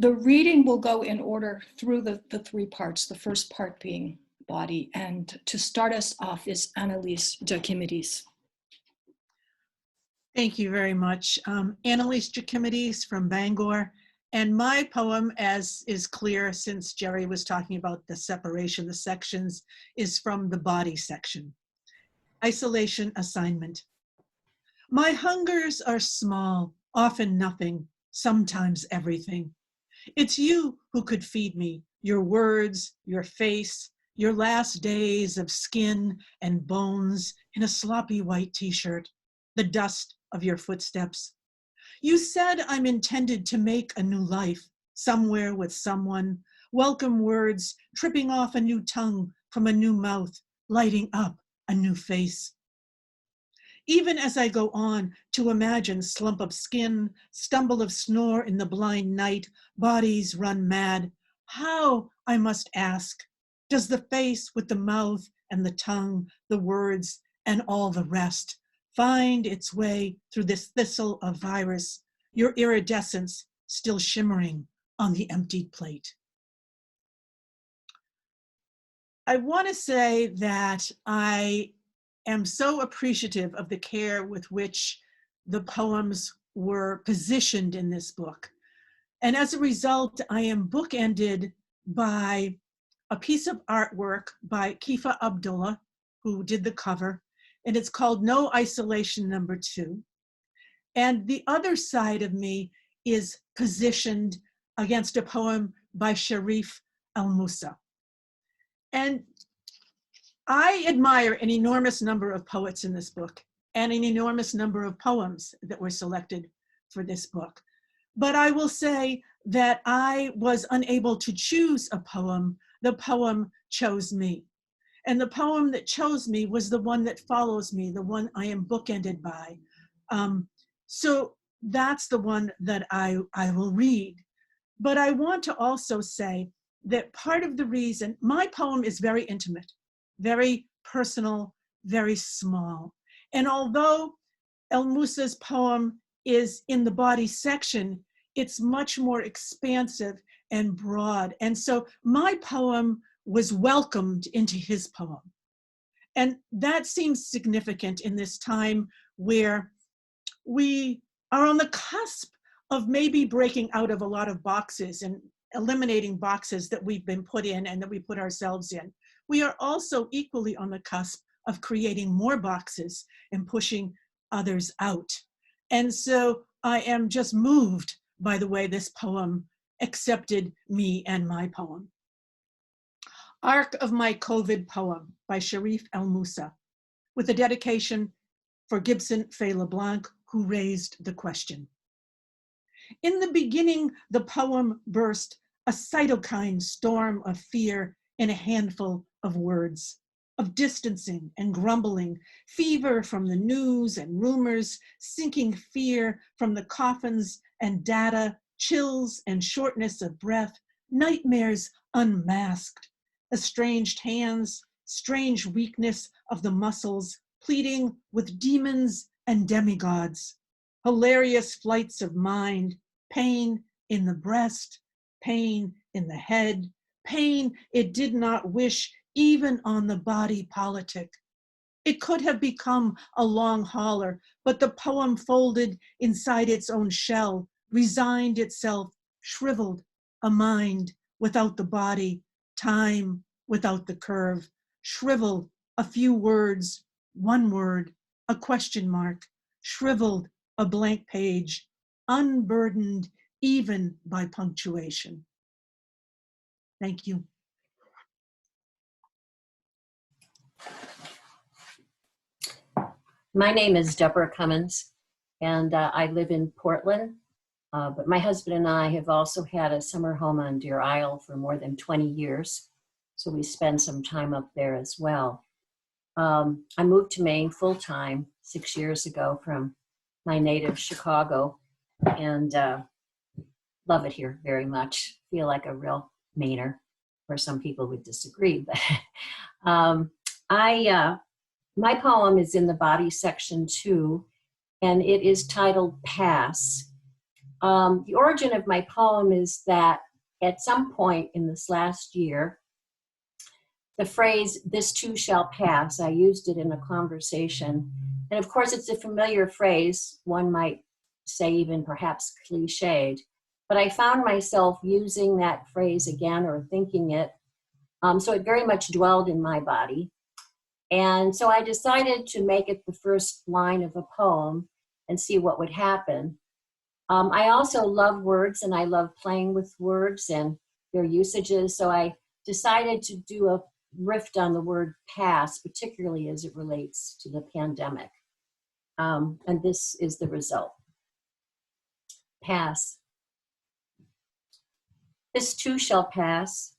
The reading will go in order through the three parts, the first part being body. And to start us off is Annelies Jachimides. Thank you very much. Annelies Jachimides from Bangor. And my poem, as is clear since Jeri was talking about the separation, the sections, is from the body section. Isolation assignment. My hungers are small, often nothing, sometimes everything. It's you who could feed me, your words, your face, your last days of skin and bones in a sloppy white t-shirt, the dust of your footsteps. You said I'm intended to make a new life, somewhere with someone, welcome words tripping off a new tongue from a new mouth, lighting up a new face. Even as I go on to imagine slump of skin, stumble of snore in the blind night, bodies run mad, how, I must ask, does the face with the mouth and the tongue, the words, and all the rest find its way through this thistle of virus, your iridescence still shimmering on the emptied plate? I want to say that I am so appreciative of the care with which the poems were positioned in this book. And as a result, I am bookended by a piece of artwork by Kifa Abdullah, who did the cover, and it's called No Isolation Number 2. And the other side of me is positioned against a poem by Sharif El-Moussa. And I admire an enormous number of poets in this book and an enormous number of poems that were selected for this book. But I will say that I was unable to choose a poem. The poem chose me. And the poem that chose me was the one that follows me, the one I am bookended by. So that's the one that I will read. But I want to also say that part of the reason, my poem is very intimate, very personal, very small. And although El-Moussa's poem is in the body section, it's much more expansive and broad. And so my poem was welcomed into his poem. And that seems significant in this time where we are on the cusp of maybe breaking out of a lot of boxes and eliminating boxes that we've been put in and that we put ourselves in. We are also equally on the cusp of creating more boxes and pushing others out. And so I am just moved by the way this poem accepted me and my poem. Arc of My COVID Poem by Sharif El-Moussa, with a dedication for Gibson Fay LeBlanc, who raised the question. In the beginning, the poem burst a cytokine storm of fear in a handful of words, of distancing and grumbling, fever from the news and rumors, sinking fear from the coffins and data, chills and shortness of breath, nightmares unmasked, estranged hands, strange weakness of the muscles, pleading with demons and demigods, hilarious flights of mind, pain in the breast, pain in the head, pain it did not wish even on the body politic. It could have become a long hauler, but the poem folded inside its own shell, resigned itself, shriveled, a mind without the body, time without the curve, shriveled a few words, one word, a question mark, shriveled a blank page, unburdened even by punctuation. Thank you. My name is Deborah Cummins, and I live in Portland, but my husband and I have also had a summer home on Deer Isle for more than 20 years, so we spend some time up there as well. I moved to Maine full-time 6 years ago from my native Chicago, and love it here very much. Feel like a real Mainer, where some people would disagree, but my poem is in the body section too, and it is titled Pass. The origin of my poem is that at some point in this last year, the phrase, "this too shall pass," I used it in a conversation. And of course, it's a familiar phrase, one might say even perhaps cliched, but I found myself using that phrase again or thinking it. So it very much dwelled in my body. And so I decided to make it the first line of a poem and see what would happen. I also love words and I love playing with words and their usages. So I decided to do a riff on the word pass, particularly as it relates to the pandemic. And this is the result. Pass. This too shall pass.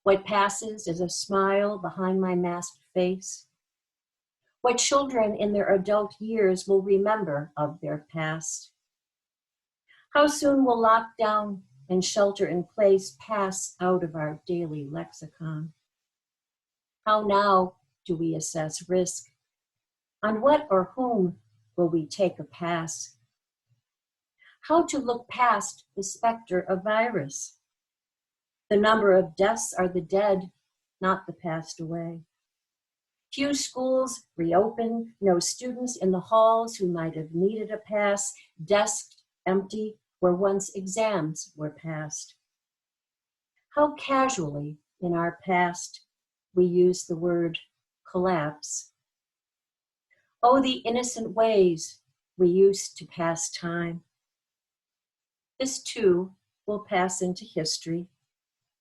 What passes is a smile behind my masked face. What children in their adult years will remember of their past. How soon will lockdown and shelter in place pass out of our daily lexicon? How now do we assess risk? On what or whom will we take a pass? How to look past the specter of virus? The number of deaths are the dead, not the passed away. Few schools reopen, no students in the halls who might have needed a pass, desks empty where once exams were passed. How casually in our past we use the word collapse. Oh, the innocent ways we used to pass time. This too will pass into history,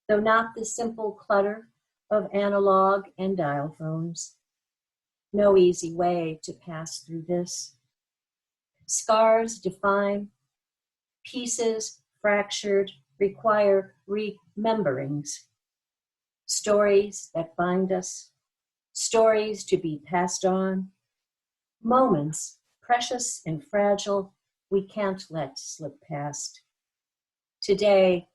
though not the simple clutter of analog and dial phones. No easy way to pass through this. Scars define, pieces fractured require rememberings. Stories that bind us, stories to be passed on, moments precious and fragile we can't let slip past. Today,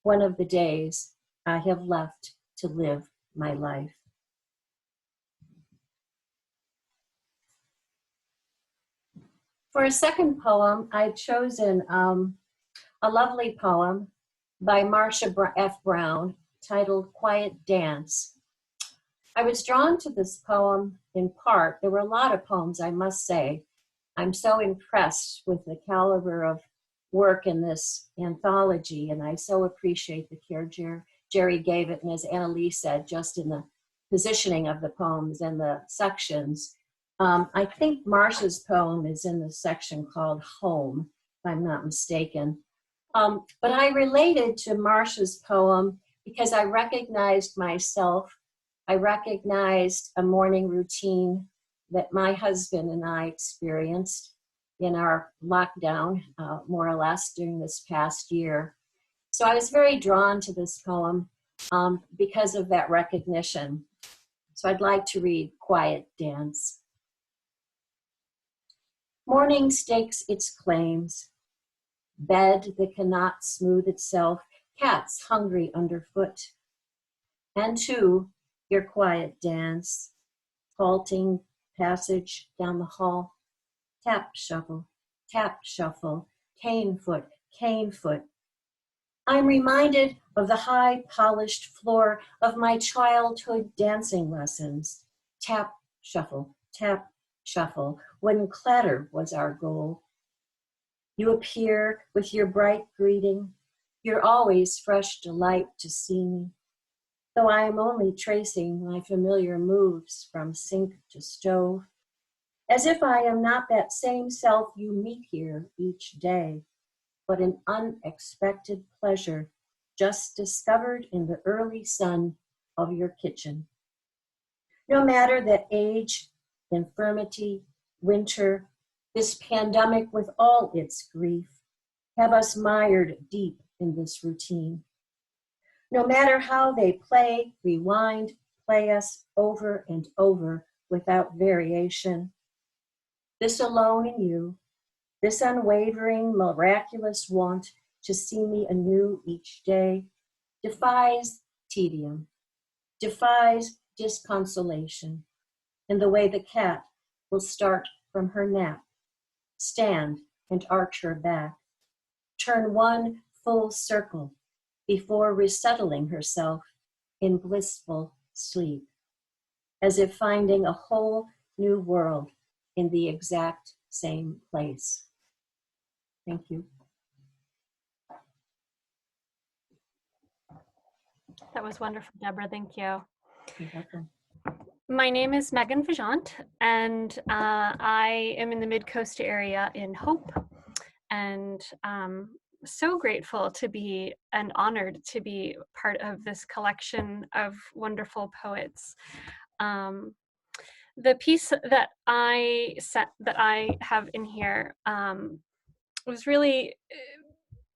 one of the days I have left to live my life. For a second poem, I've chosen a lovely poem by Marcia F. Brown titled Quiet Dance. I was drawn to this poem in part. There were a lot of poems, I must say. I'm so impressed with the caliber of work in this anthology, and I so appreciate the care Jeri gave it, and as Annalise said, just in the positioning of the poems and the sections. I think Marcia's poem is in the section called Home, if I'm not mistaken. But I related to Marcia's poem because I recognized myself. I recognized a morning routine that my husband and I experienced in our lockdown, more or less, during this past year. So I was very drawn to this poem because of that recognition. So I'd like to read Quiet Dance. Morning stakes its claims. Bed that cannot smooth itself, cats hungry underfoot. And two, your quiet dance, halting passage down the hall. Tap, shuffle, cane foot, cane foot. I'm reminded of the high polished floor of my childhood dancing lessons. Tap, shuffle, when clatter was our goal. You appear with your bright greeting, your always fresh delight to see me, though I am only tracing my familiar moves from sink to stove, as if I am not that same self you meet here each day, but an unexpected pleasure just discovered in the early sun of your kitchen. No matter that age, infirmity, winter, this pandemic with all its grief, have us mired deep in this routine. No matter how they play, rewind, play us over and over without variation. This alone in you, this unwavering, miraculous want to see me anew each day, defies tedium, defies disconsolation, in the way the cat will start from her nap, stand and arch her back, turn one full circle before resettling herself in blissful sleep, as if finding a whole new world in the exact same place. Thank you. That was wonderful, Deborah. Thank you. You're welcome. My name is Megan Vajant, and I am in the Mid-Coast area in Hope, and so grateful to be and honored to be part of this collection of wonderful poets. The piece that I have in here was really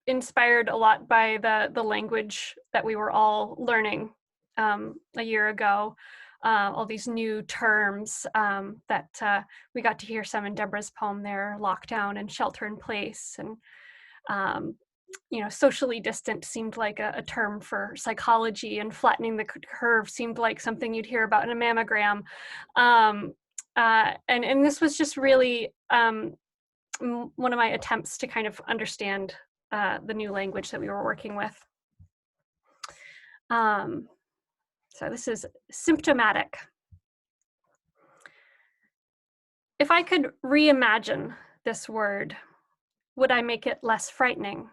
inspired a lot by the language that we were all learning a year ago. All these new terms that we got to hear some in Deborah's poem there, lockdown and shelter in place, and you know, socially distant seemed like a term for psychology, and flattening the curve seemed like something you'd hear about in a mammogram. And this was just really one of my attempts to kind of understand the new language that we were working with. So this is symptomatic. If I could reimagine this word, would I make it less frightening?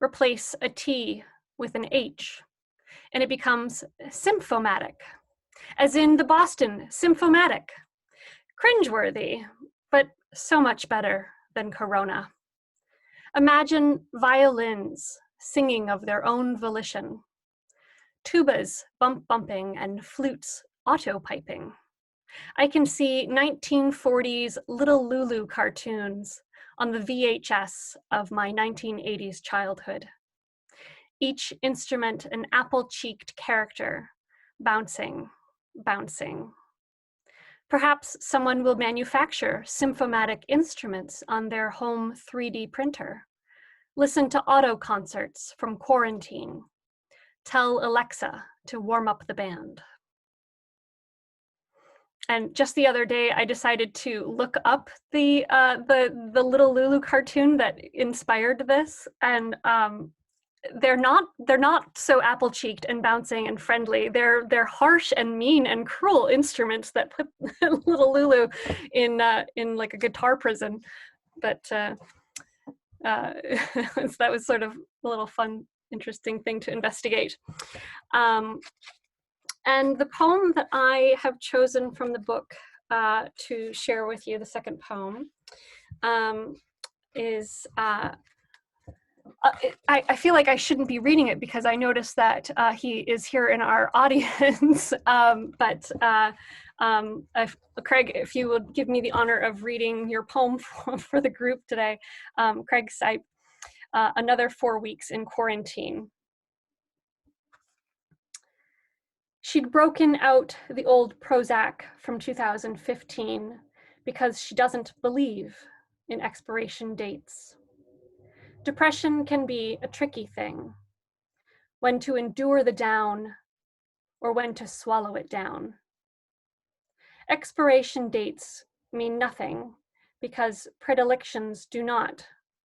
Replace a T with an H, and it becomes symphomatic, as in the Boston Symphomatic. Cringeworthy, but so much better than Corona. Imagine violins singing of their own volition, tubas bumping and flutes auto-piping. I can see 1940s Little Lulu cartoons on the VHS of my 1980s childhood. Each instrument an apple-cheeked character, bouncing. Perhaps someone will manufacture symphomatic instruments on their home 3D printer. Listen to auto concerts from quarantine. Tell Alexa to warm up the band. And just the other day, I decided to look up the Little Lulu cartoon that inspired this, and they're not so apple-cheeked and bouncing and friendly. They're harsh and mean and cruel instruments that put Little Lulu in like a guitar prison. But so that was sort of a little fun, interesting thing to investigate. And the poem that I have chosen from the book to share with you, the second poem, is, I feel like I shouldn't be reading it because I noticed that he is here in our audience, but Craig, if you would give me the honor of reading your poem for the group today. Craig Sipe, Another 4 Weeks in Quarantine. She'd broken out the old Prozac from 2015 because she doesn't believe in expiration dates. Depression can be a tricky thing, when to endure the down or when to swallow it down. Expiration dates mean nothing because predilections do not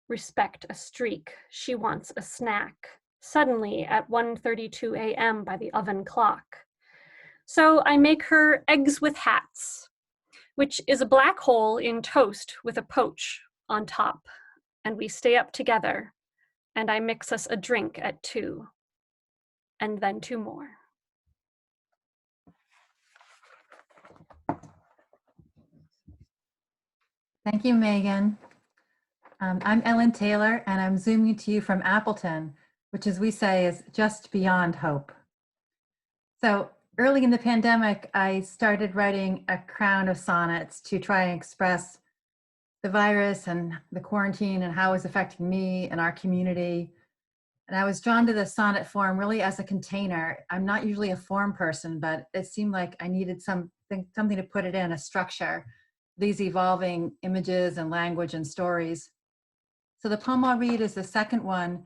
respect a streak. She wants a snack, suddenly at 1:32 a.m. by the oven clock. So I make her eggs with hats, which is a black hole in toast with a poach on top. And we stay up together, and I mix us a drink at 2, and then 2 more. Thank you, Megan. I'm Ellen Taylor, and I'm zooming to you from Appleton, which, as we say, is just beyond hope. So early in the pandemic, I started writing a crown of sonnets to try and express the virus and the quarantine and how it was affecting me and our community. And I was drawn to the sonnet form really as a container. I'm not usually a form person, but it seemed like I needed something to put it in, a structure, these evolving images and language and stories. So the poem I'll read is the second one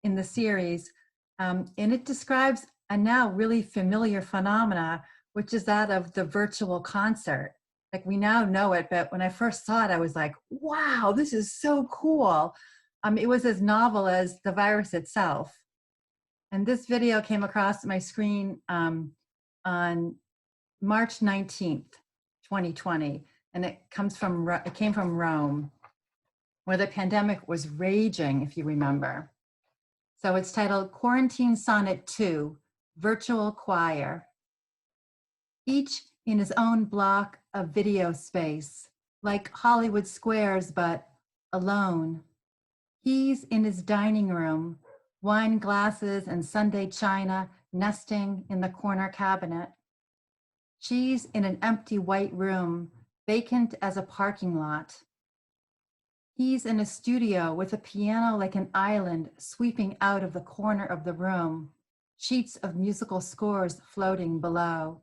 in the series, and it describes a now really familiar phenomena, which is that of the virtual concert. Like, we now know it, but when I first saw it, I was like, wow, this is so cool. It was as novel as the virus itself. And this video came across my screen on March 19th, 2020. And it came from Rome, where the pandemic was raging, if you remember. So it's titled Quarantine Sonnet 2, Virtual Choir. Each in his own block of video space, like Hollywood squares, but alone. He's in his dining room, wine glasses and Sunday china nesting in the corner cabinet. She's in an empty white room, vacant as a parking lot. He's in a studio with a piano like an island sweeping out of the corner of the room, sheets of musical scores floating below.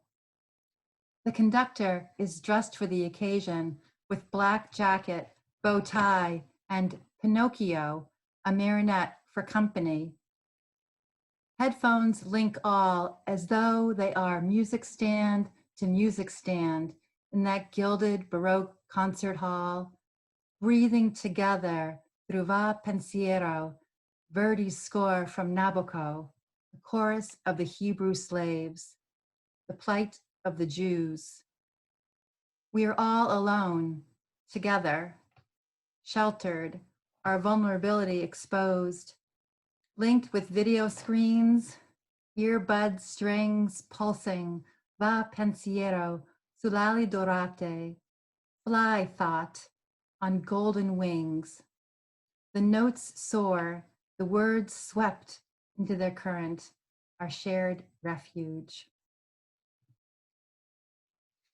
The conductor is dressed for the occasion with black jacket, bow tie, and Pinocchio, a marionette for company. Headphones link all as though they are music stand to music stand in that gilded Baroque concert hall, breathing together through Va Pensiero, Verdi's score from Nabucco, the chorus of the Hebrew slaves, the plight of the Jews. We are all alone, together, sheltered, our vulnerability exposed, linked with video screens, earbud strings pulsing, va pensiero, sulali dorate, fly thought on golden wings. The notes soar, the words swept into their current, our shared refuge.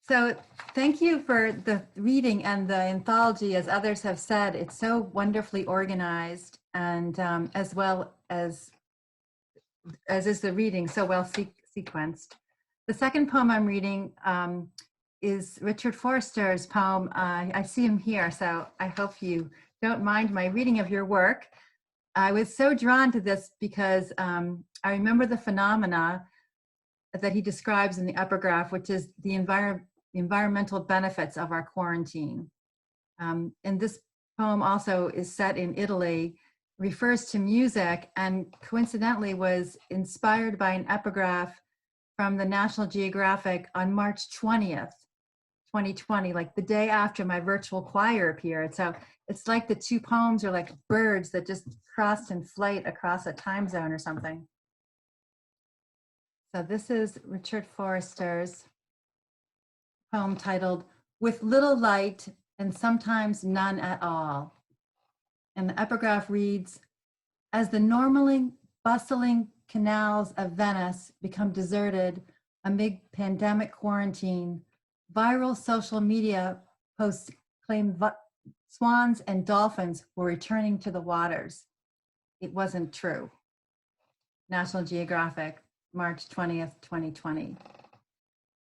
So thank you for the reading and the anthology. As others have said, it's so wonderfully organized, and as well as is the reading, so well sequenced. The second poem I'm reading is Richard Forster's poem. I see him here, so I hope you don't mind my reading of your work. I was so drawn to this because I remember the phenomena that he describes in the epigraph, which is the environmental benefits of our quarantine. And this poem also is set in Italy, refers to music, and coincidentally was inspired by an epigraph from the National Geographic on March 20th, 2020, like the day after my virtual choir appeared. So it's like the two poems are like birds that just crossed in flight across a time zone or something. So this is Richard Forster's poem titled With Little Light and Sometimes None at All. And the epigraph reads, as the normally bustling canals of Venice become deserted amid pandemic quarantine, viral social media posts claim swans and dolphins were returning to the waters. It wasn't true. National Geographic, March 20th, 2020.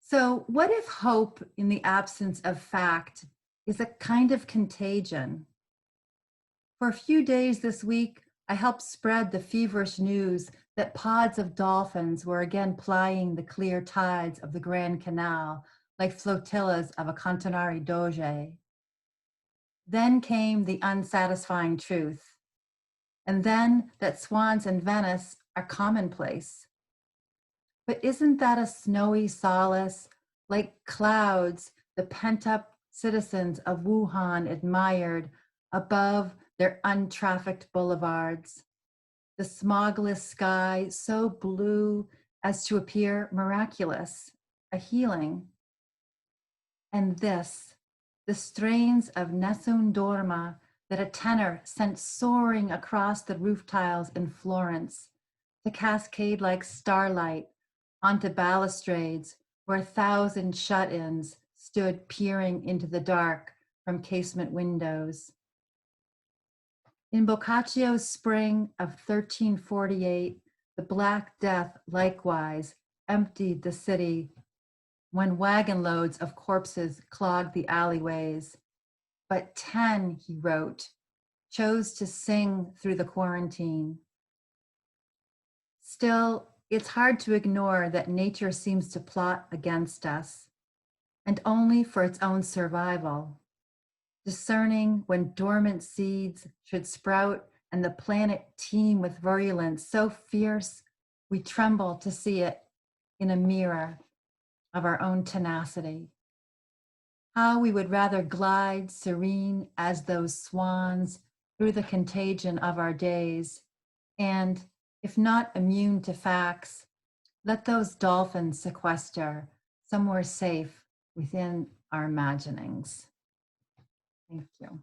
So what if hope in the absence of fact is a kind of contagion? For a few days this week, I helped spread the feverish news that pods of dolphins were again plying the clear tides of the Grand Canal like flotillas of a Cantonari Doge. Then came the unsatisfying truth. And then that swans in Venice are commonplace. But isn't that a snowy solace, like clouds the pent-up citizens of Wuhan admired above their untrafficked boulevards? The smogless sky so blue as to appear miraculous, a healing. And this, the strains of Nessun Dorma that a tenor sent soaring across the roof tiles in Florence to cascade like starlight onto balustrades where 1,000 shut-ins stood peering into the dark from casement windows. In Boccaccio's spring of 1348, the Black Death likewise emptied the city when wagon loads of corpses clogged the alleyways. But 10, he wrote, chose to sing through the quarantine. Still, it's hard to ignore that nature seems to plot against us, and only for its own survival, discerning when dormant seeds should sprout and the planet teem with virulence so fierce we tremble to see it in a mirror of our own tenacity. How we would rather glide serene as those swans through the contagion of our days, and if not immune to facts, let those dolphins sequester somewhere safe within our imaginings. Thank you.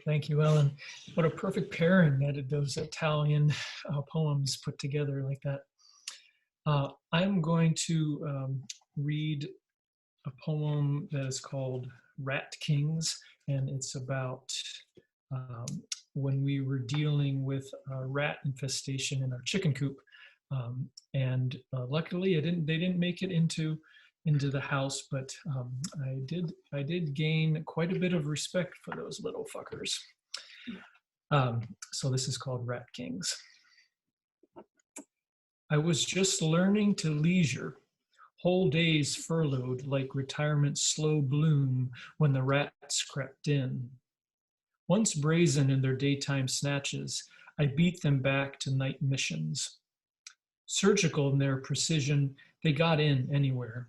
Thank you, Ellen. What a perfect pairing that those Italian poems put together like that. I'm going to read a poem that is called Rat Kings, and it's about when we were dealing with a rat infestation in our chicken coop. Luckily, they didn't make it into the house, but I did gain quite a bit of respect for those little fuckers. So this is called Rat Kings. I was just learning to leisure, whole days furloughed like retirement's slow bloom when the rats crept in. Once brazen in their daytime snatches, I beat them back to night missions. Surgical in their precision, they got in anywhere.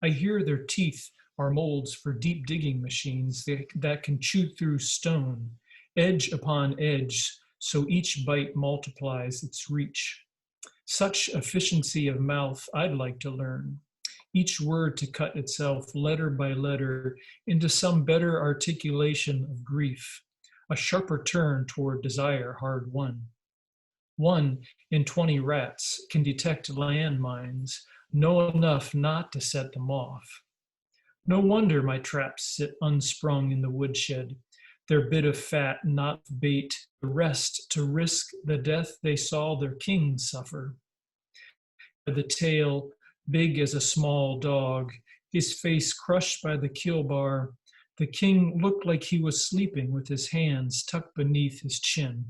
I hear their teeth are molds for deep digging machines that can chew through stone, edge upon edge, so each bite multiplies its reach. Such efficiency of mouth I'd like to learn. Each word to cut itself letter by letter into some better articulation of grief, a sharper turn toward desire hard won. 1 in 20 rats can detect landmines, know enough not to set them off. No wonder my traps sit unsprung in the woodshed, their bit of fat not bait, the rest to risk the death they saw their king suffer. The tail, big as a small dog, his face crushed by the kill bar, the king looked like he was sleeping with his hands tucked beneath his chin.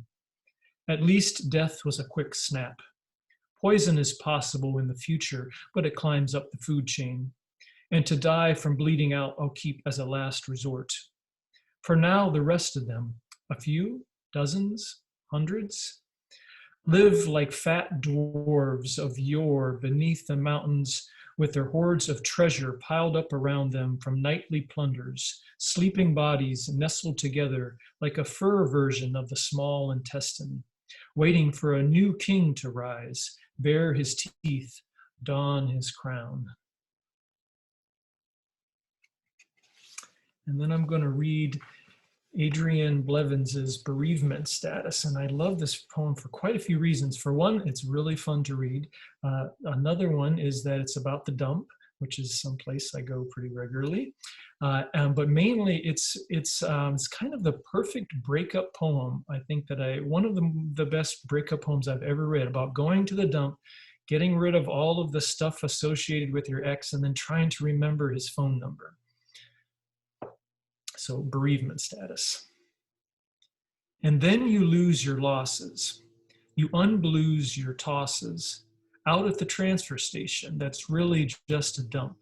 At least death was a quick snap. Poison is possible in the future, but it climbs up the food chain. And to die from bleeding out, I'll keep as a last resort. For now, the rest of them, a few, dozens, hundreds, live like fat dwarves of yore beneath the mountains with their hoards of treasure piled up around them from nightly plunders, sleeping bodies nestled together like a fur version of the small intestine, waiting for a new king to rise, bare his teeth, don his crown. And then I'm going to read Adrienne Blevins's Bereavement Status. And I love this poem for quite a few reasons. For one, it's really fun to read. Another one is that it's about the dump, which is someplace I go pretty regularly. But mainly it's kind of the perfect breakup poem. I think that one of the best breakup poems I've ever read, about going to the dump, getting rid of all of the stuff associated with your ex, and then trying to remember his phone number. So bereavement status. And then you lose your losses. You unblues your tosses out at the transfer station that's really just a dump,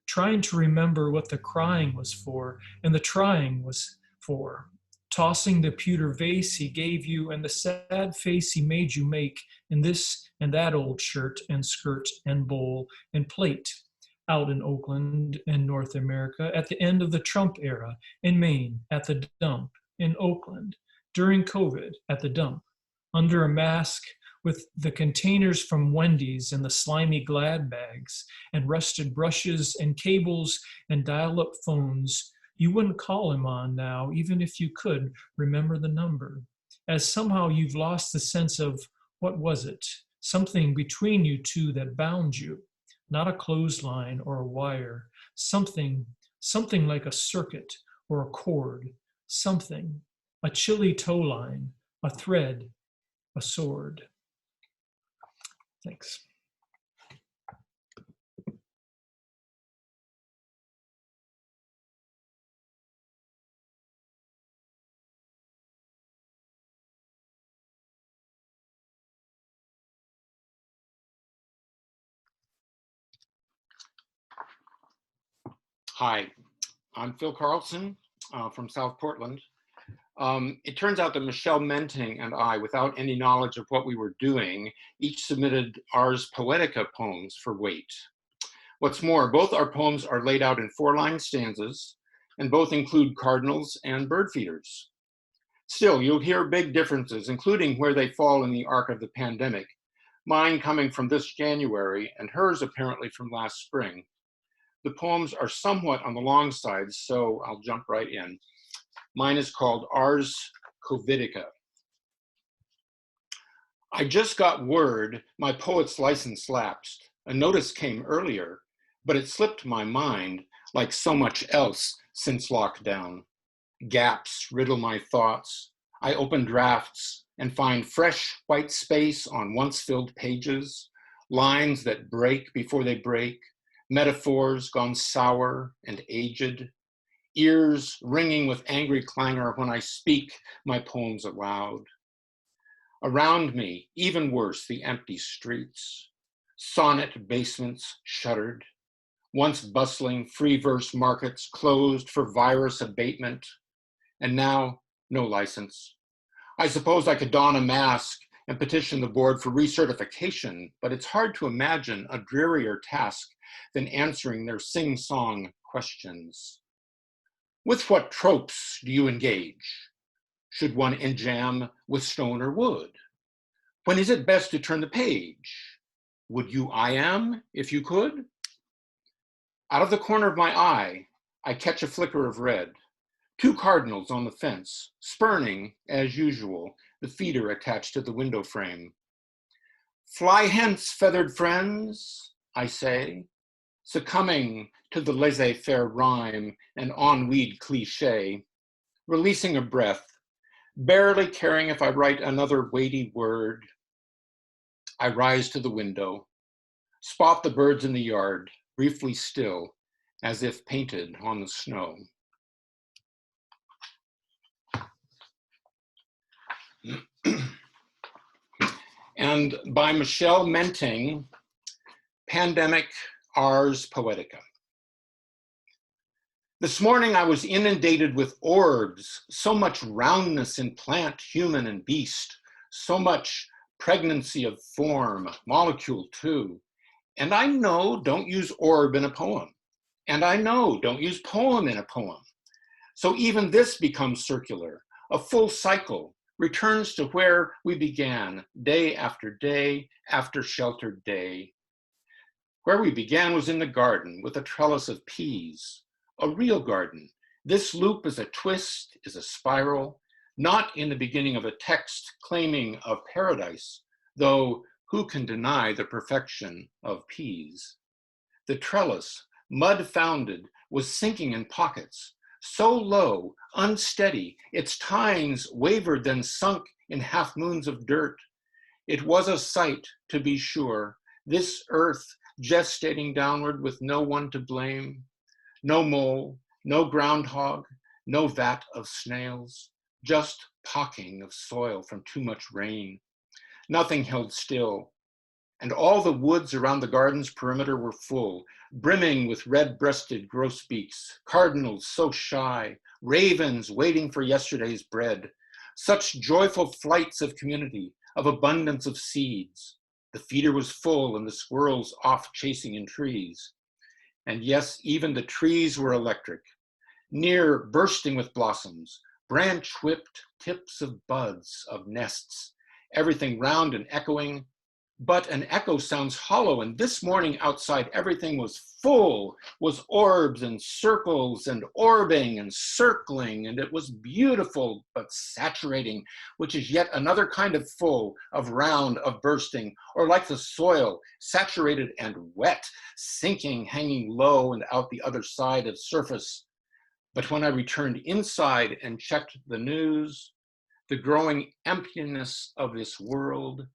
trying to remember what the crying was for and the trying was for, tossing the pewter vase he gave you and the sad face he made you make in this and that old shirt and skirt and bowl and plate, out in Oakland and North America at the end of the Trump era, in Maine at the dump, in Oakland, during COVID at the dump, under a mask with the containers from Wendy's and the slimy Glad bags and rusted brushes and cables and dial-up phones you wouldn't call him on now, even if you could remember the number, as somehow you've lost the sense of, what was it, something between you two that bound you, not a clothesline or a wire, something like a circuit or a cord, something, a chilly tow line, a thread, a sword. Thanks. Hi, I'm Phil Carlson. from South Portland. It turns out that Michelle Menting and I, without any knowledge of what we were doing, each submitted Ars Poetica poems for weight. What's more, both our poems are laid out in 4-line stanzas, and both include cardinals and bird feeders. Still, you'll hear big differences, including where they fall in the arc of the pandemic, mine coming from this January and hers apparently from last spring. The poems are somewhat on the long side, so I'll jump right in. Mine is called Ars Covidica. I just got word my poet's license lapsed. A notice came earlier, but it slipped my mind like so much else since lockdown. Gaps riddle my thoughts. I open drafts and find fresh white space on once filled pages, lines that break before they break, metaphors gone sour and aged, ears ringing with angry clangor when I speak my poems aloud. Around me, even worse, the empty streets, sonnet basements shuttered, once bustling free verse markets closed for virus abatement, and now no license. I suppose I could don a mask and petition the board for recertification, but it's hard to imagine a drearier task than answering their sing-song questions. With what tropes do you engage? Should one enjam with stone or wood? When is it best to turn the page? Would you I am if you could? Out of the corner of my eye, I catch a flicker of red. 2 cardinals on the fence, spurning, as usual, the feeder attached to the window frame. Fly hence, feathered friends, I say, succumbing to the laissez-faire rhyme and ennuied cliche, releasing a breath, barely caring if I write another weighty word. I rise to the window, spot the birds in the yard, briefly still, as if painted on the snow. And by Michelle Menting, Pandemic Ars Poetica. This morning I was inundated with orbs, so much roundness in plant, human, and beast, so much pregnancy of form, molecule too. And I know don't use orb in a poem. And I know don't use poem in a poem. So even this becomes circular, a full cycle, returns to where we began, day after sheltered day. Where we began was in the garden with a trellis of peas, a real garden. This loop is a twist, is a spiral, not in the beginning of a text claiming of paradise, though who can deny the perfection of peas? The trellis, mud-founded, was sinking in pockets, so low, unsteady, its tines wavered then sunk in half-moons of dirt. It was a sight, to be sure, this earth gestating downward with no one to blame. No mole, no groundhog, no vat of snails, just pocking of soil from too much rain. Nothing held still, and all the woods around the garden's perimeter were full, brimming with red-breasted grosbeaks, cardinals so shy, ravens waiting for yesterday's bread, such joyful flights of community, of abundance of seeds. The feeder was full and the squirrels off chasing in trees. And yes, even the trees were electric, near bursting with blossoms, branch-whipped tips of buds, of nests, everything round and echoing. But an echo sounds hollow, and this morning outside everything was full, was orbs and circles and orbing and circling, and it was beautiful but saturating, which is yet another kind of full, of round, of bursting, or like the soil, saturated and wet, sinking, hanging low and out the other side of surface. But when I returned inside and checked the news, the growing emptiness of this world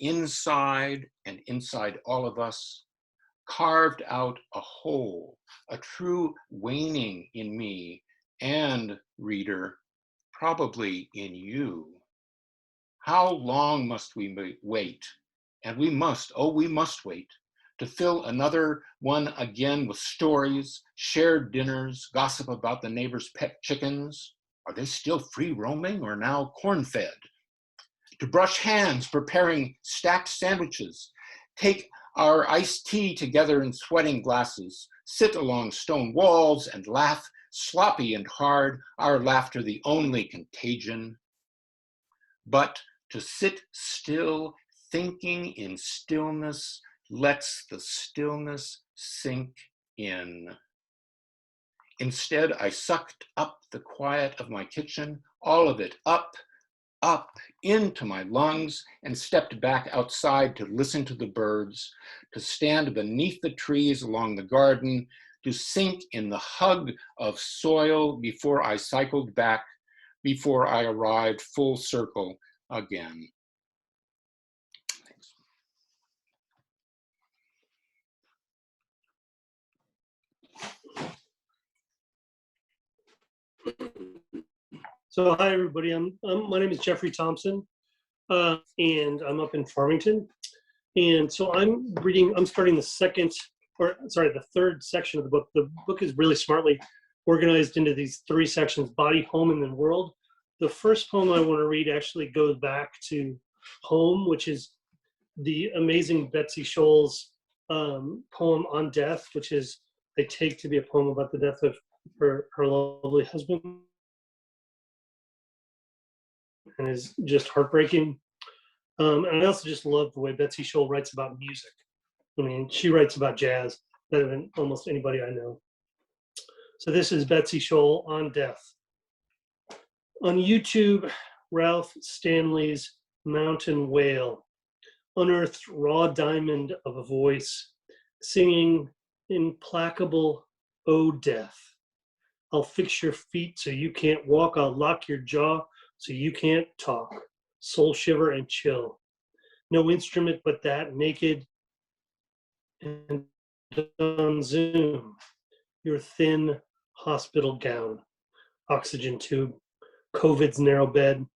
inside and inside all of us, carved out a hole, a true waning in me and, reader, probably in you. How long must we wait? And we must wait, to fill another one again with stories, shared dinners, gossip about the neighbor's pet chickens. Are they still free roaming or now corn-fed? To brush hands preparing stacked sandwiches, take our iced tea together in sweating glasses, sit along stone walls and laugh, sloppy and hard, our laughter the only contagion. But to sit still, thinking in stillness, lets the stillness sink in. Instead, I sucked up the quiet of my kitchen, all of it, up into my lungs, and stepped back outside to listen to the birds, to stand beneath the trees along the garden, to sink in the hug of soil before I cycled back, before I arrived full circle again. So hi everybody, my name is Jeffrey Thompson, and I'm up in Farmington. And so I'm starting the third section of the book. The book is really smartly organized into these three sections: body, home, and then world. The first poem I want to read actually goes back to home, which is the amazing Betsy Scholl's poem on death, which is I take to be a poem about the death of her lovely husband. And is just heartbreaking. And I also just love the way Betsy Scholl writes about music. I mean, she writes about jazz better than almost anybody I know. So this is Betsy Scholl on death. On YouTube, Ralph Stanley's Mountain Whale unearthed raw diamond of a voice singing implacable, "Oh death, I'll fix your feet so you can't walk, I'll lock your jaw so you can't talk, soul shiver and chill. No instrument but that, naked and on Zoom, your thin hospital gown, oxygen tube, COVID's narrow bed,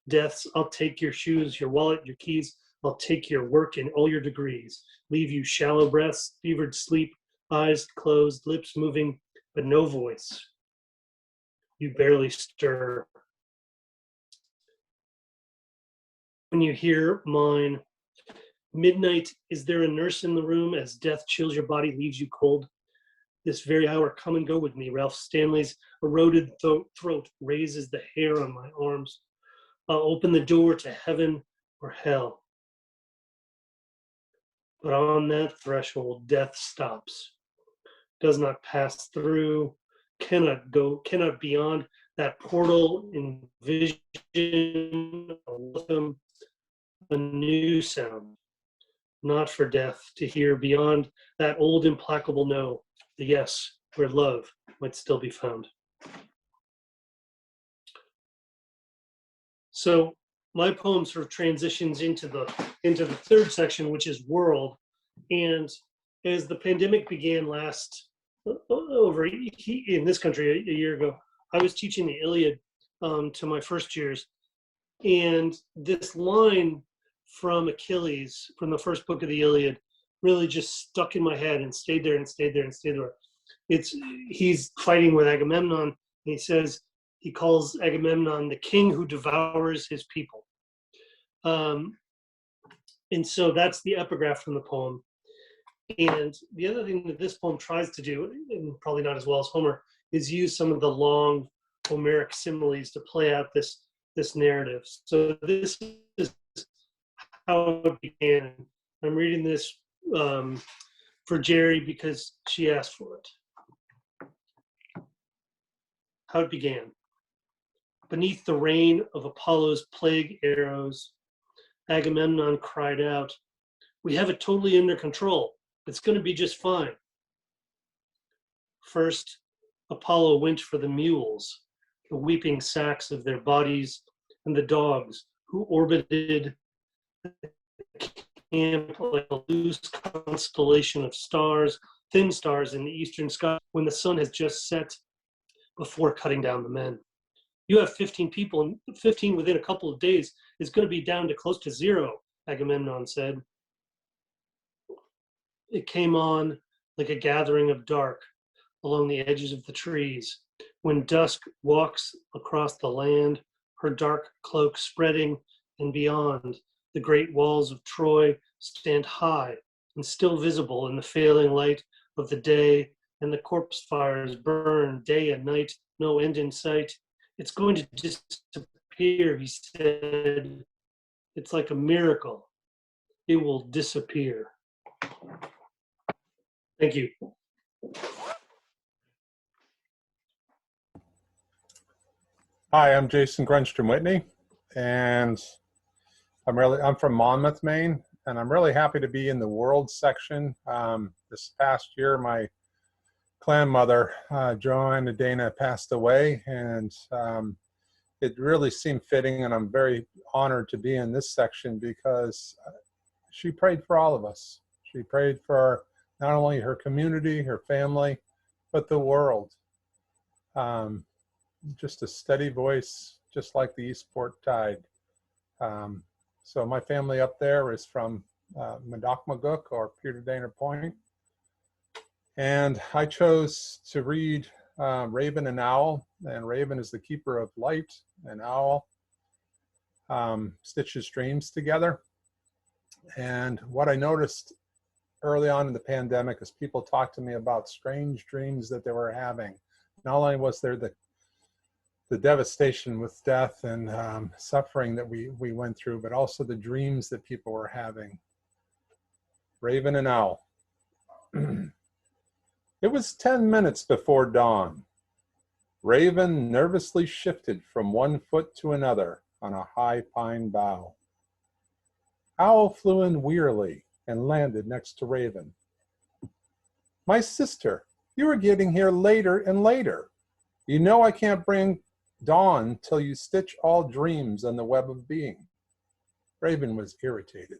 death's I'll take your shoes, your wallet, your keys, I'll take your work and all your degrees, leave you shallow breaths, fevered sleep, eyes closed, lips moving, but no voice. You barely stir. When you hear mine, midnight, is there a nurse in the room as death chills your body, leaves you cold? This very hour, come and go with me. Ralph Stanley's eroded throat raises the hair on my arms. I'll open the door to heaven or hell. But on that threshold, death stops, does not pass through, cannot beyond that portal in vision, a welcome, a new sound, not for death to hear beyond that old implacable no, the yes, where love might still be found. So my poem sort of transitions into the third section, which is world. And as the pandemic began over in this country a year ago, I was teaching the Iliad to my first years. And this line from Achilles, from the first book of the Iliad, really just stuck in my head and stayed there and stayed there and stayed there. He's fighting with Agamemnon, and he says, he calls Agamemnon the king who devours his people. And so that's the epigraph from the poem. And the other thing that this poem tries to do, and probably not as well as Homer, is use some of the long Homeric similes to play out this narrative. So this is how it began. I'm reading this for Jeri because she asked for it. How it began. Beneath the rain of Apollo's plague arrows, Agamemnon cried out, "We have it totally under control. It's going to be just fine." First, Apollo went for the mules, the weeping sacks of their bodies, and the dogs who orbited the camp like a loose constellation of stars, thin stars in the eastern sky when the sun has just set before cutting down the men. You have 15 people, and 15 within a couple of days is going to be down to close to zero, Agamemnon said. It came on like a gathering of dark along the edges of the trees. When dusk walks across the land, her dark cloak spreading, and beyond, the great walls of Troy stand high and still visible in the failing light of the day, and the corpse fires burn day and night, no end in sight. It's going to disappear, he said. It's like a miracle. It will disappear. Thank you. Hi, I'm Jason Grunstrom Whitney, and I'm from Monmouth, Maine, and I'm really happy to be in the world section. This past year, my clan mother, Joanna Dana, passed away, and it really seemed fitting, and I'm very honored to be in this section because she prayed for all of us. She prayed for not only her community, her family, but the world. Just a steady voice, just like the Eastport Tide. So my family up there is from Madocmagook or Peter Dana Point. And I chose to read Raven and Owl. And Raven is the keeper of light, and Owl stitches dreams together. And what I noticed early on in the pandemic is people talked to me about strange dreams that they were having. Not only was there the devastation with death and suffering that we went through, but also the dreams that people were having. Raven and Owl. It was 10 minutes before dawn. Raven nervously shifted from one foot to another on a high pine bough. Owl flew in wearily and landed next to Raven. My sister, you are getting here later and later. You know I can't bring dawn till you stitch all dreams on the web of being. Raven was irritated.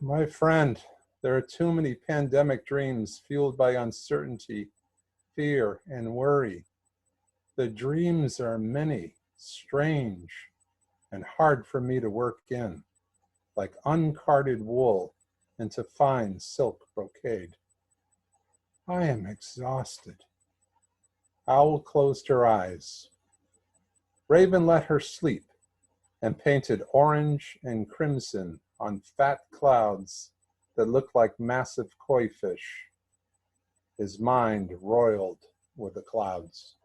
My friend, there are too many pandemic dreams fueled by uncertainty, fear, and worry. The dreams are many, strange, and hard for me to work in, like uncarded wool into fine silk brocade. I am exhausted. Owl closed her eyes. Raven let her sleep and painted orange and crimson on fat clouds that looked like massive koi fish. His mind roiled with the clouds.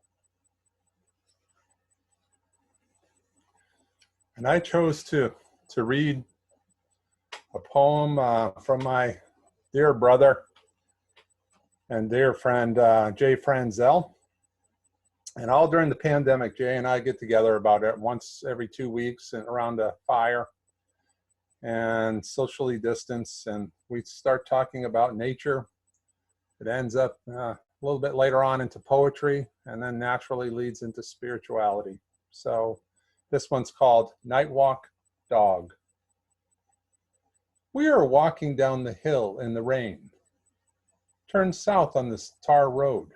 And I chose to read a poem from my dear brother and dear friend, Jay Franzel. And all during the pandemic, Jay and I get together about it once every 2 weeks and around a fire and socially distance. And we start talking about nature. It ends up a little bit later on into poetry and then naturally leads into spirituality. So this one's called Night Walk Dog. We are walking down the hill in the rain. Turn south on this tar road.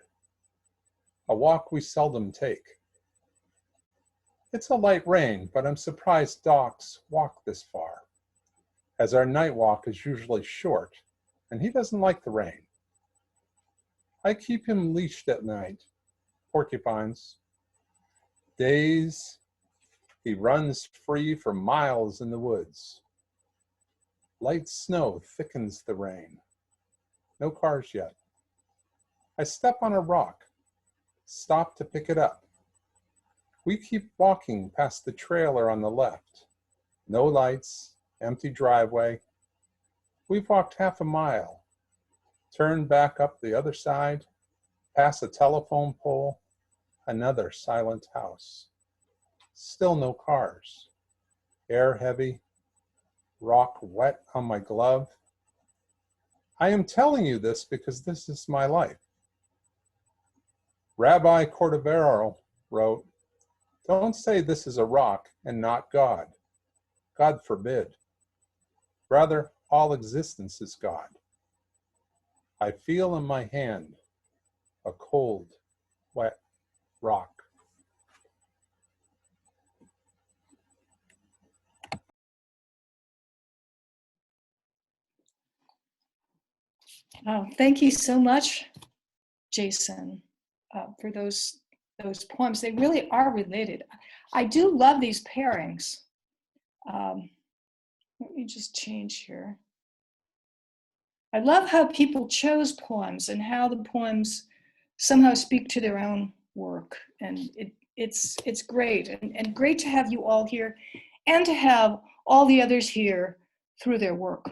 A walk we seldom take. It's a light rain, but I'm surprised dogs walk this far, as our night walk is usually short, and he doesn't like the rain. I keep him leashed at night, porcupines. Days, he runs free for miles in the woods. Light snow thickens the rain. No cars yet. I step on a rock, stop to pick it up. We keep walking past the trailer on the left. No lights, empty driveway. We've walked half a mile, turned back up the other side, past a telephone pole, another silent house. Still no cars. Air heavy, rock wet on my glove. I am telling you this because this is my life. Rabbi Cordovero wrote, "Don't say this is a rock and not God. God forbid. Rather, all existence is God. I feel in my hand a cold, wet rock." Oh, thank you so much, Jason, for those poems. They really are related. I do love these pairings. Let me just change here. I love how people chose poems and how the poems somehow speak to their own work. And it's great. And great to have you all here and to have all the others here through their work.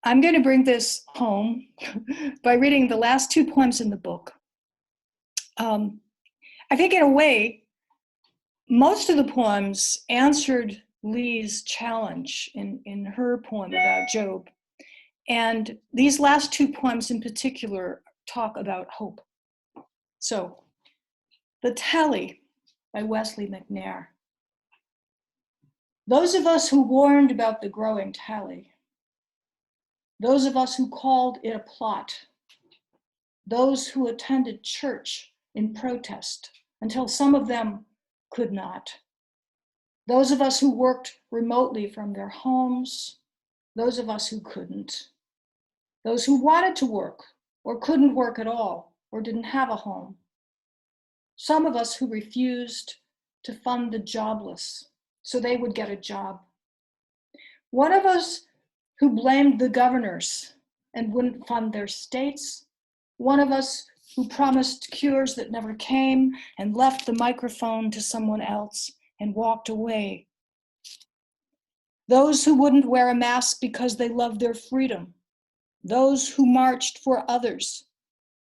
I'm going to bring this home by reading the last two poems in the book. I think in a way, most of the poems answered Lee's challenge in her poem about Job. And these last two poems in particular talk about hope. So, The Tally by Wesley McNair. Those of us who warned about the growing tally, those of us who called it a plot, those who attended church in protest until some of them could not, those of us who worked remotely from their homes, those of us who couldn't, those who wanted to work or couldn't work at all or didn't have a home, some of us who refused to fund the jobless so they would get a job, one of us who blamed the governors and wouldn't fund their states, one of us who promised cures that never came and left the microphone to someone else and walked away. Those who wouldn't wear a mask because they loved their freedom, those who marched for others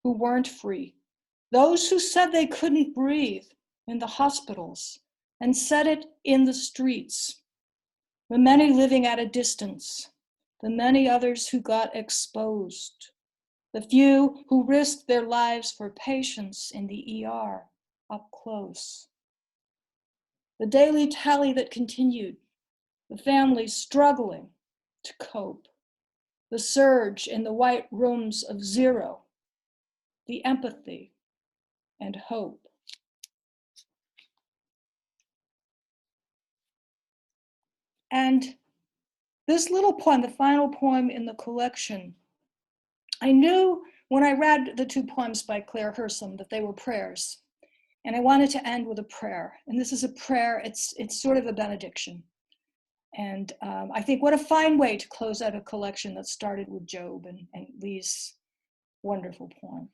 who weren't free, those who said they couldn't breathe in the hospitals and said it in the streets, the many living at a distance, the many others who got exposed, the few who risked their lives for patients in the ER up close. The daily tally that continued, the families struggling to cope, the surge in the white rooms of zero, the empathy and hope. And this little poem, the final poem in the collection, I knew when I read the two poems by Claire Hersom that they were prayers. And I wanted to end with a prayer. And this is a prayer, it's sort of a benediction. And I think what a fine way to close out a collection that started with Job and Lee's wonderful poem.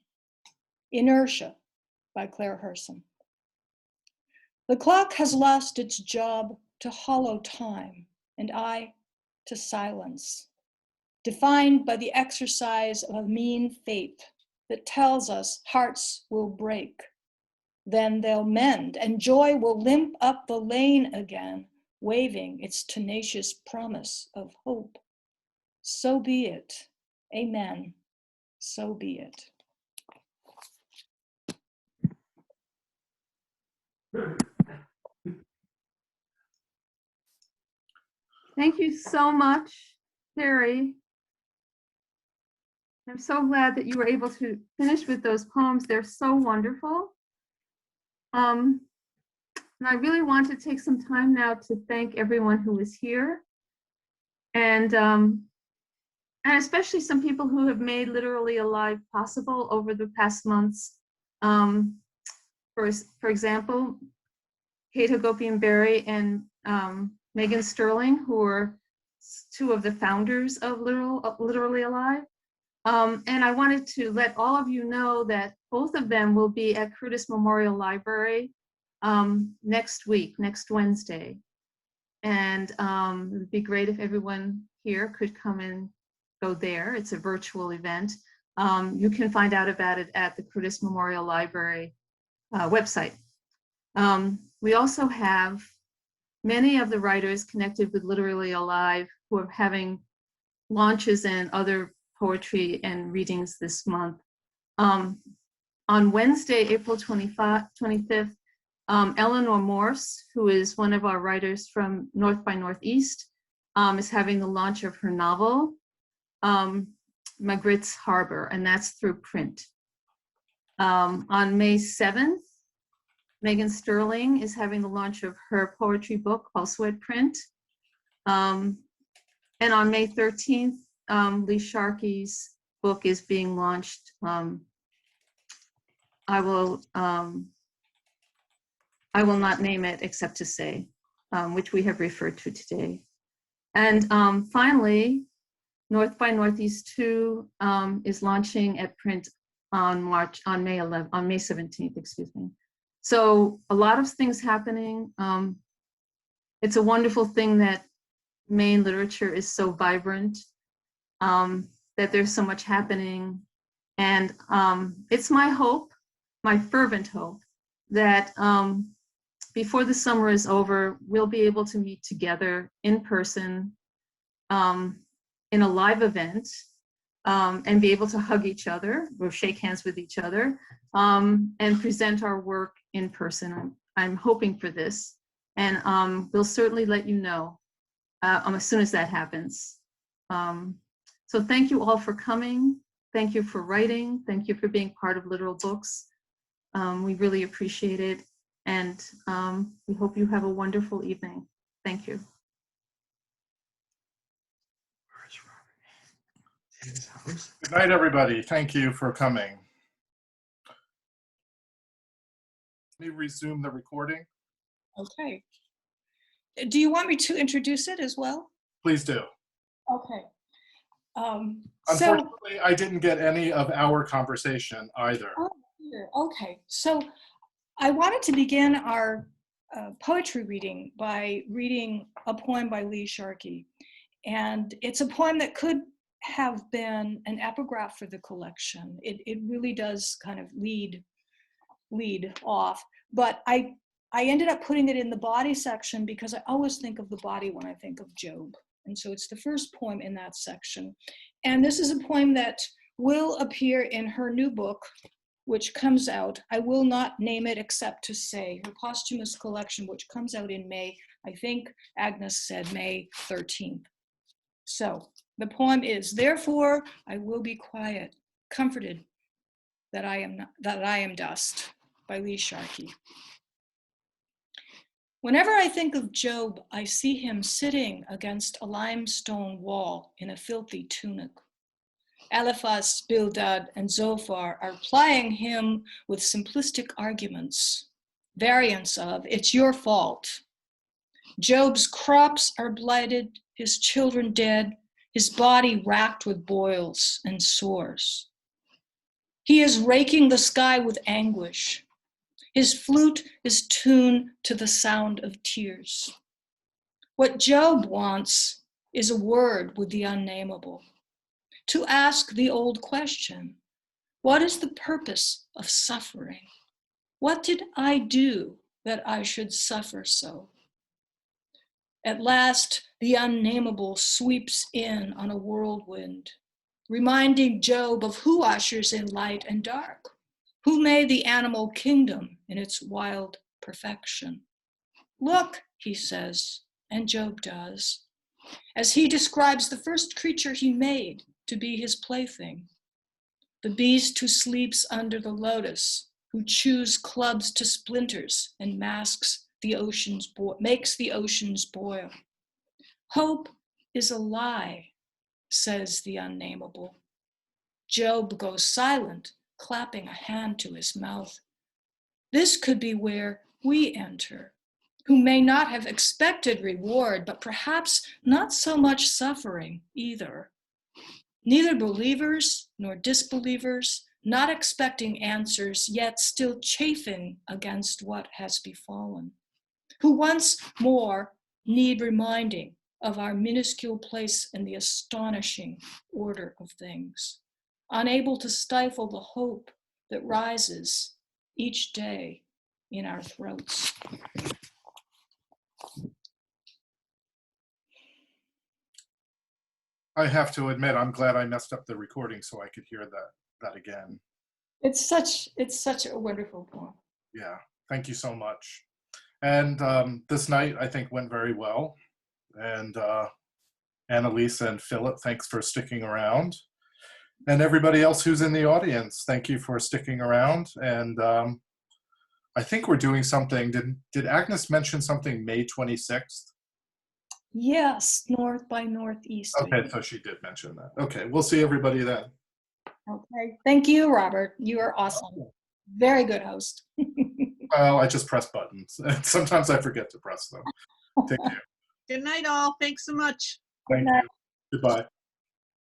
Inertia by Claire Hersom. The clock has lost its job to hollow time, and I to silence, defined by the exercise of a mean fate that tells us hearts will break, then they'll mend, and joy will limp up the lane again, waving its tenacious promise of hope. So be it. Amen. So be it. Thank you so much, Jeri. I'm so glad that you were able to finish with those poems. They're so wonderful. And I really want to take some time now to thank everyone who was here, and especially some people who have made Littorally Alive possible over the past months. For example, Kate Hagopian-Berry and Megan Sterling, who are two of the founders of Littorally Alive. And I wanted to let all of you know that both of them will be at Curtis Memorial Library next week, next Wednesday. And it would be great if everyone here could come and go there. It's a virtual event. You can find out about it at the Curtis Memorial Library website. We also have many of the writers connected with Littorally Alive who are having launches and other poetry and readings this month. On Wednesday, April 25th, Eleanor Morse, who is one of our writers from North by Northeast, is having the launch of her novel, Magritte's Harbor, and that's through print. On May 7th, Megan Sterling is having the launch of her poetry book, also at print. And on May 13th, Lee Sharkey's book is being launched, I will not name it except to say, which we have referred to today. And finally, North by Northeast 2 is launching at print on May 17th, excuse me. So a lot of things happening. It's a wonderful thing that Maine literature is so vibrant, that there's so much happening. And it's my hope, my fervent hope, that before the summer is over, we'll be able to meet together in person in a live event, and be able to hug each other or shake hands with each other, and present our work in person. I'm hoping for this, and we'll certainly let you know as soon as that happens. So thank you all for coming. Thank you for writing. Thank you for being part of Littoral Books. We really appreciate it, and we hope you have a wonderful evening. Thank you. Good night, everybody. Thank you for coming. Let me resume the recording. Okay. Do you want me to introduce it as well? Please do. Okay. So, Unfortunately, I didn't get any of our conversation either. oh, dear. Okay. So I wanted to begin our poetry reading by reading a poem by Lee Sharkey. And it's a poem that could have been an epigraph for the collection. It really does kind of lead off. But I ended up putting it in the body section because I always think of the body when I think of Job. And so it's the first poem in that section. And this is a poem that will appear in her new book, which comes out, I will not name it except to say, her posthumous collection, which comes out in May, I think Agnes said May 13th. So the poem is, therefore I will be quiet, comforted that I am dust, by Lee Sharkey. Whenever I think of Job, I see him sitting against a limestone wall in a filthy tunic. Eliphaz, Bildad, and Zophar are plying him with simplistic arguments, variants of, it's your fault. Job's crops are blighted, his children dead, his body racked with boils and sores. He is raking the sky with anguish. His flute is tuned to the sound of tears. What Job wants is a word with the unnameable, to ask the old question, what is the purpose of suffering? What did I do that I should suffer so? At last, the unnameable sweeps in on a whirlwind, reminding Job of who ushers in light and dark, who made the animal kingdom in its wild perfection. Look, he says, and Job does, as he describes the first creature he made to be his plaything, the beast who sleeps under the lotus, who chews clubs to splinters and makes the oceans boil. Hope is a lie, says the unnameable. Job goes silent, clapping a hand to his mouth. This could be where we enter, who may not have expected reward, but perhaps not so much suffering either. Neither believers nor disbelievers, not expecting answers, yet still chafing against what has befallen, who once more need reminding of our minuscule place in the astonishing order of things, unable to stifle the hope that rises each day in our throats. I have to admit, I'm glad I messed up the recording so I could hear that again. It's such a wonderful poem. Yeah, thank you so much. And this night, I think, went very well. And Annalise and Philip, thanks for sticking around. And everybody else who's in the audience, thank you for sticking around. And I think we're doing something. Did Agnes mention something May 26th? Yes, North by Northeast. Okay, so she did mention that. Okay, we'll see everybody then. Okay. Thank you, Robert. You are awesome. Very good host. Well, I just press buttons. Sometimes I forget to press them. Take care. Good night, all. Thanks so much. Thank you. Goodbye.